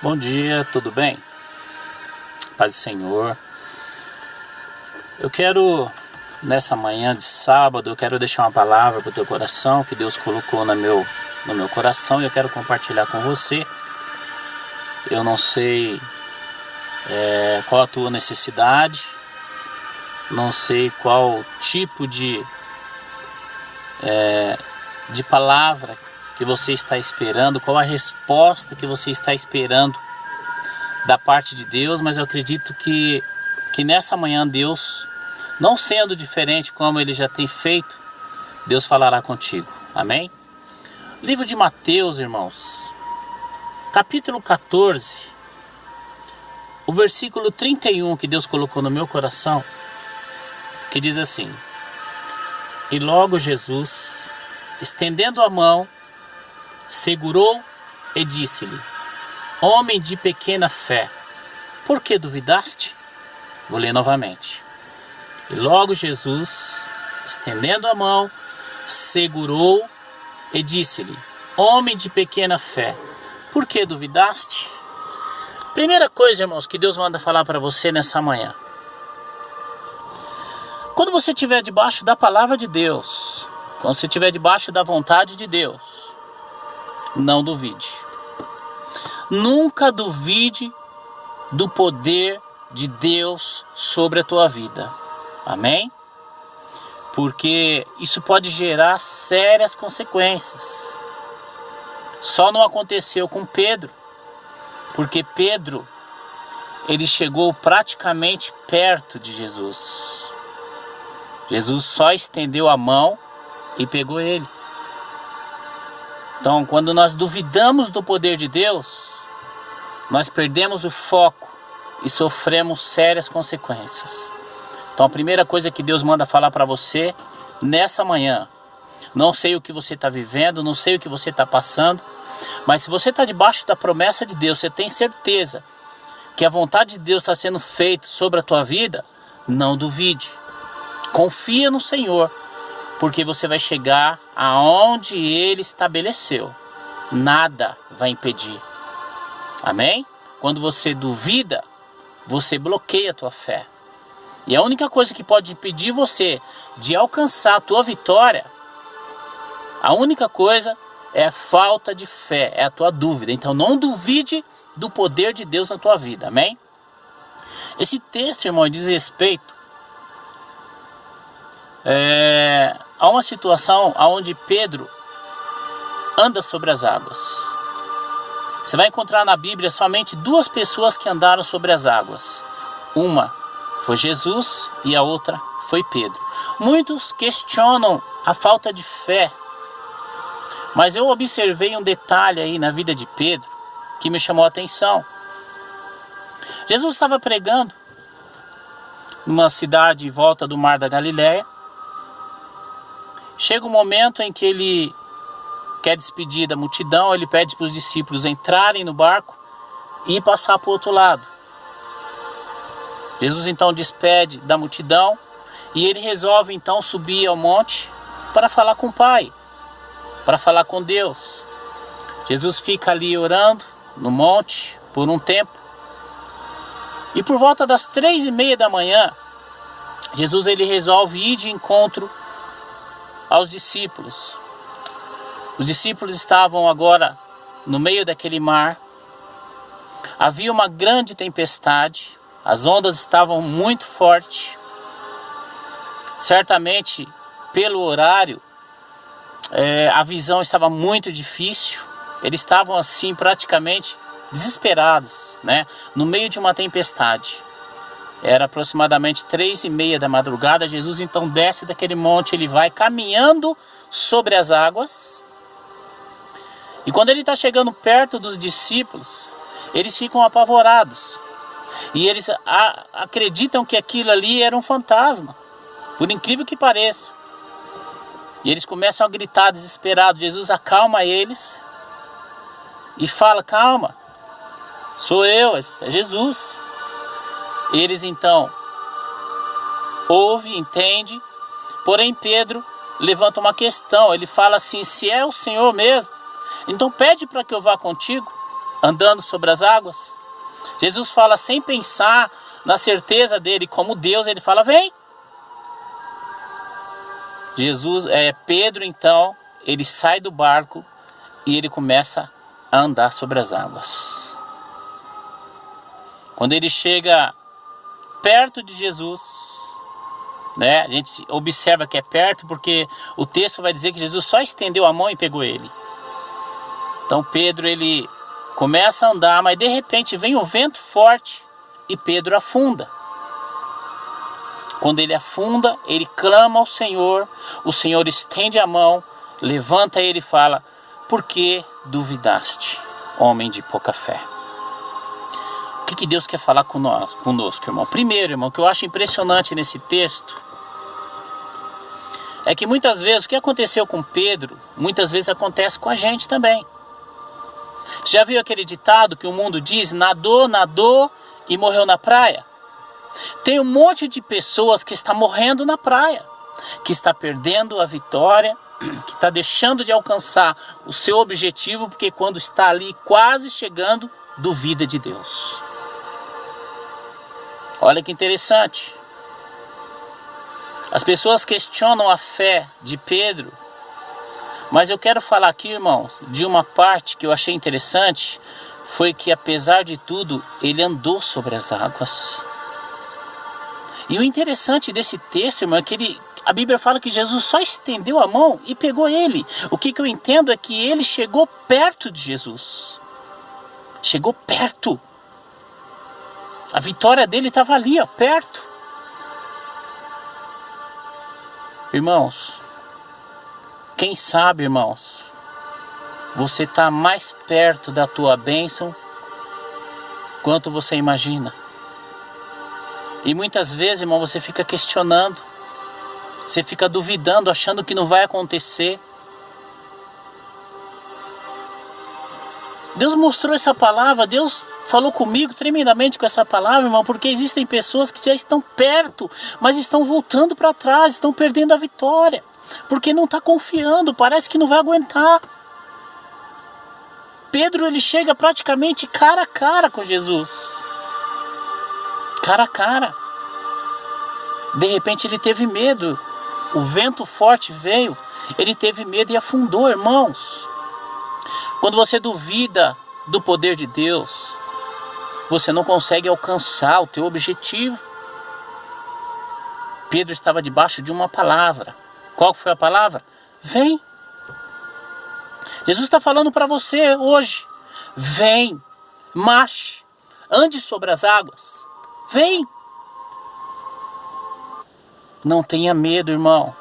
Bom dia, tudo bem? Paz do Senhor. Eu quero, nessa manhã de sábado, eu quero deixar uma palavra para o teu coração, que Deus colocou no meu coração, e eu quero compartilhar com você. Eu não sei qual a tua necessidade, não sei qual tipo de palavra que você está esperando, qual a resposta que você está esperando da parte de Deus, mas eu acredito que nessa manhã Deus, não sendo diferente como Ele já tem feito, Deus falará contigo, amém? Livro de Mateus, irmãos, capítulo 14, o versículo 31 que Deus colocou no meu coração, que diz assim: E logo Jesus, estendendo a mão, segurou e disse-lhe: Homem de pequena fé, por que duvidaste? Vou ler novamente. E logo Jesus, estendendo a mão, segurou e disse-lhe: Homem de pequena fé, por que duvidaste? Primeira coisa, irmãos, que Deus manda falar para você nessa manhã. Quando você estiver debaixo da palavra de Deus, quando você estiver debaixo da vontade de Deus, não duvide. Nunca duvide do poder de Deus sobre a tua vida. Amém? Porque isso pode gerar sérias consequências. Só não aconteceu com Pedro, porque Pedro, ele chegou praticamente perto de Jesus. Jesus só estendeu a mão e pegou ele. Então, quando nós duvidamos do poder de Deus, nós perdemos o foco e sofremos sérias consequências. Então, a primeira coisa que Deus manda falar para você nessa manhã: não sei o que você está vivendo, não sei o que você está passando, mas se você está debaixo da promessa de Deus, você tem certeza que a vontade de Deus está sendo feita sobre a tua vida, não duvide. Confia no Senhor, porque você vai chegar aonde Ele estabeleceu. Nada vai impedir. Amém? Quando você duvida, você bloqueia a tua fé. E a única coisa que pode impedir você de alcançar a tua vitória, a única coisa é a falta de fé, é a tua dúvida. Então não duvide do poder de Deus na tua vida. Amém? Esse texto, irmão, diz respeito a uma situação onde Pedro anda sobre as águas. Você vai encontrar na Bíblia somente duas pessoas que andaram sobre as águas. Uma foi Jesus e a outra foi Pedro. Muitos questionam a falta de fé, mas eu observei um detalhe aí na vida de Pedro que me chamou a atenção. Jesus estava pregando numa cidade em volta do Mar da Galileia. Chega um momento em que ele quer despedir da multidão, ele pede para os discípulos entrarem no barco e passar para o outro lado. Jesus então despede da multidão e ele resolve então subir ao monte para falar com o Pai, para falar com Deus. Jesus fica ali orando no monte por um tempo. E por volta das 3:30 da manhã, Jesus ele resolve ir de encontro aos discípulos. Os discípulos estavam agora no meio daquele mar. Havia uma grande tempestade. As ondas estavam muito fortes. Certamente, pelo horário, a visão estava muito difícil. Eles estavam assim praticamente desesperados, né? No meio de uma tempestade. Era aproximadamente 3:30 da madrugada. Jesus então desce daquele monte. Ele vai caminhando sobre as águas. E quando ele está chegando perto dos discípulos, eles ficam apavorados. E eles acreditam que aquilo ali era um fantasma, por incrível que pareça. E eles começam a gritar desesperados. Jesus acalma eles e fala: calma, sou eu, é Jesus. Eles então ouvem, entendem. Porém Pedro levanta uma questão. Ele fala assim: se é o Senhor mesmo, então pede para que eu vá contigo. andando sobre as águas? Jesus fala sem pensar na certeza dele como Deus, ele fala, vem. Pedro então, ele sai do barco e ele começa a andar sobre as águas. Quando ele chega perto de Jesus, né, a gente observa que é perto porque o texto vai dizer que Jesus só estendeu a mão e pegou ele. Então Pedro, ele começa a andar, mas de repente vem um vento forte e Pedro afunda. Quando ele afunda, ele clama ao Senhor, o Senhor estende a mão, levanta ele e fala, por que duvidaste, homem de pouca fé? O que Deus quer falar conosco, irmão? Primeiro, irmão, o que eu acho impressionante nesse texto é que muitas vezes o que aconteceu com Pedro, muitas vezes acontece com a gente também. Já viu aquele ditado que o mundo diz, nadou, nadou e morreu na praia? Tem um monte de pessoas que está morrendo na praia, que está perdendo a vitória, que está deixando de alcançar o seu objetivo, porque quando está ali quase chegando, duvida de Deus. Olha que interessante. As pessoas questionam a fé de Pedro, mas eu quero falar aqui, irmãos, de uma parte que eu achei interessante, foi que apesar de tudo, ele andou sobre as águas. E o interessante desse texto, irmão, é que a Bíblia fala que Jesus só estendeu a mão e pegou ele. O que eu entendo é que ele chegou perto de Jesus. Chegou perto. A vitória dele estava ali, ó, perto. Irmãos, quem sabe, irmãos, você está mais perto da tua bênção quanto você imagina. E muitas vezes, irmão, você fica questionando, você fica duvidando, achando que não vai acontecer. Deus mostrou essa palavra, Deus falou comigo tremendamente com essa palavra, irmão, porque existem pessoas que já estão perto, mas estão voltando para trás, estão perdendo a vitória, porque não está confiando, parece que não vai aguentar. Pedro, ele chega praticamente cara a cara com Jesus. Cara a cara. De repente ele teve medo. O vento forte veio. Ele teve medo e afundou, irmãos. Quando você duvida do poder de Deus, você não consegue alcançar o teu objetivo. Pedro estava debaixo de uma palavra. Qual foi a palavra? Vem. Jesus está falando para você hoje. Vem, marche, ande sobre as águas. Vem. Não tenha medo, irmão.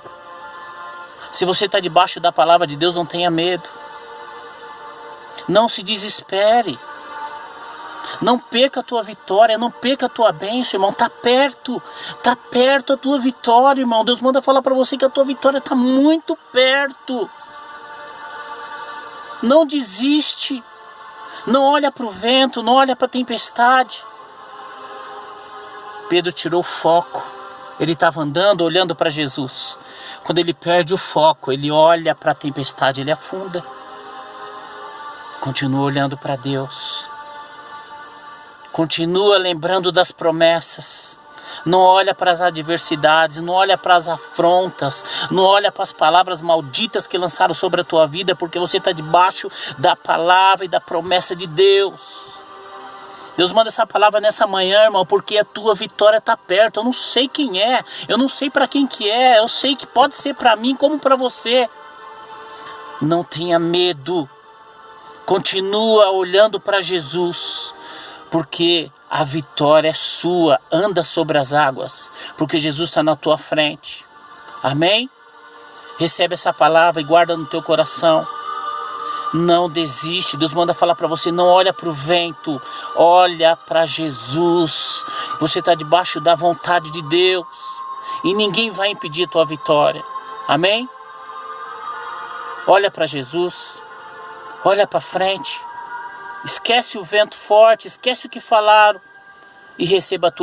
Se você está debaixo da palavra de Deus, não tenha medo. Não se desespere. Não perca a tua vitória, não perca a tua bênção, irmão. Está perto a tua vitória, irmão. Deus manda falar para você que a tua vitória está muito perto. Não desiste. Não olha para o vento, não olha para a tempestade. Pedro tirou o foco. Ele estava andando, olhando para Jesus. Quando ele perde o foco, ele olha para a tempestade, ele afunda. Continua olhando para Deus. Continua lembrando das promessas. Não olha para as adversidades, não olha para as afrontas, não olha para as palavras malditas que lançaram sobre a tua vida, porque você está debaixo da palavra e da promessa de Deus. Deus manda essa palavra nessa manhã, irmão, porque a tua vitória está perto. Eu não sei quem é, eu não sei para quem que é, eu sei que pode ser para mim como para você. Não tenha medo, continua olhando para Jesus, porque a vitória é sua. Anda sobre as águas, porque Jesus está na tua frente. Amém? Recebe essa palavra e guarda no teu coração. Não desiste. Deus manda falar para você, não olha para o vento, olha para Jesus. Você está debaixo da vontade de Deus e ninguém vai impedir a tua vitória. Amém? Olha para Jesus, olha para frente, esquece o vento forte, esquece o que falaram e receba a tua